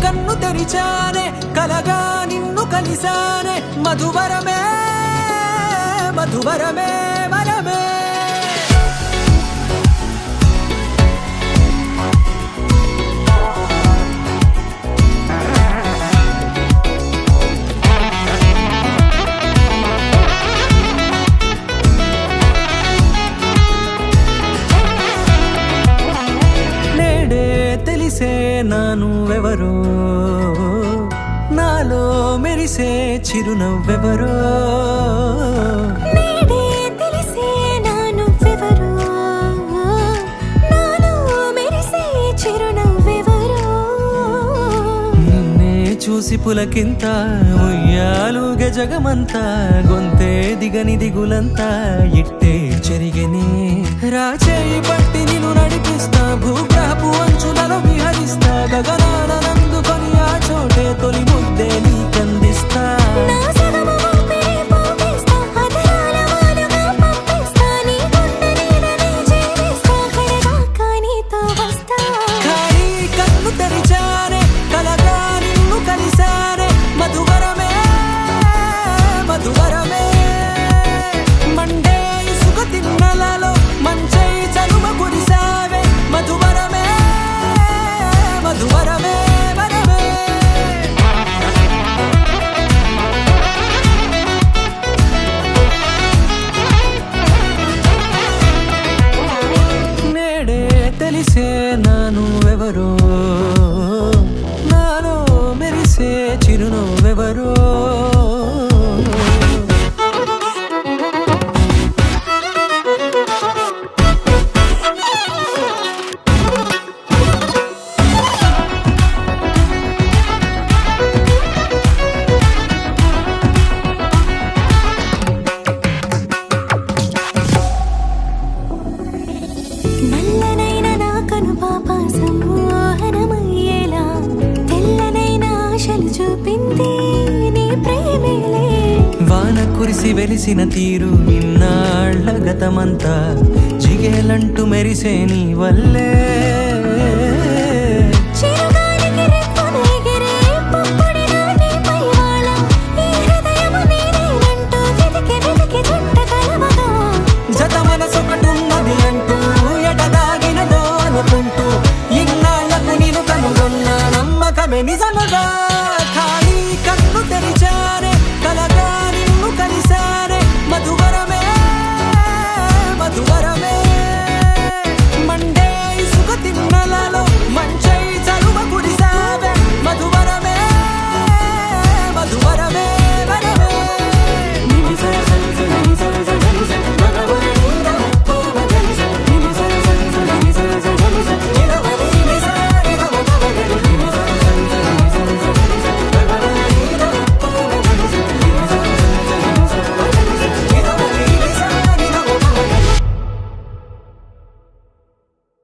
కన్ను తెరిచానే కలగా నిన్ను కలిసానే మధువరమే మధువరమే వరమే తెలిసే నానువెవరో నాలో మెరిసే చిరునవ్వెవరో నేడే తెలిసే నానువెవరో నాలో మెరిసే చిరునవ్వెవరో నిన్నే చూసి పులకింత ఉయ్యాలుగే జగమంతా గొంతే దిగని దిగులంతా ఇట్టే చెరిగెనే రాచేయి పట్టి నిన్ను నడిపిస్తా భూగ్రహపు అంచులలో విహరిస్తా గగనాన నందుకొని ఆ చోటే తొలి ముద్దే నీకందిస్తా నా సగము ఊపిరి పోగిస్తా అధరాల వాలుగా పంపిస్తా నీ గుండె నీడనే చేరిస్తా కడదాకా నీతో వస్తా ఖాళీ కన్ను తెరిచానే కలగా నిన్ను కలిసానే మధువరమే మధువరమే మండే ఇసుక తిన్నలలో మంచై చలువ కురిసావే మధువరమే మధువరమే వరమే నేడే తెలిసే నానువెవరో నాలో మెరిసే చిరునవ్వెవరో నల్లనైన నా కనుపాప సమ్మోహనమయ్యేలా తెల్లనైన ఆశలు చూపింది నీ ప్రేమేలే వాన కురిసి వెలిసిన తీరు ఇన్నాళ్ల గతమంతా జిగేలంటూ మెరిసే నీ వల్లే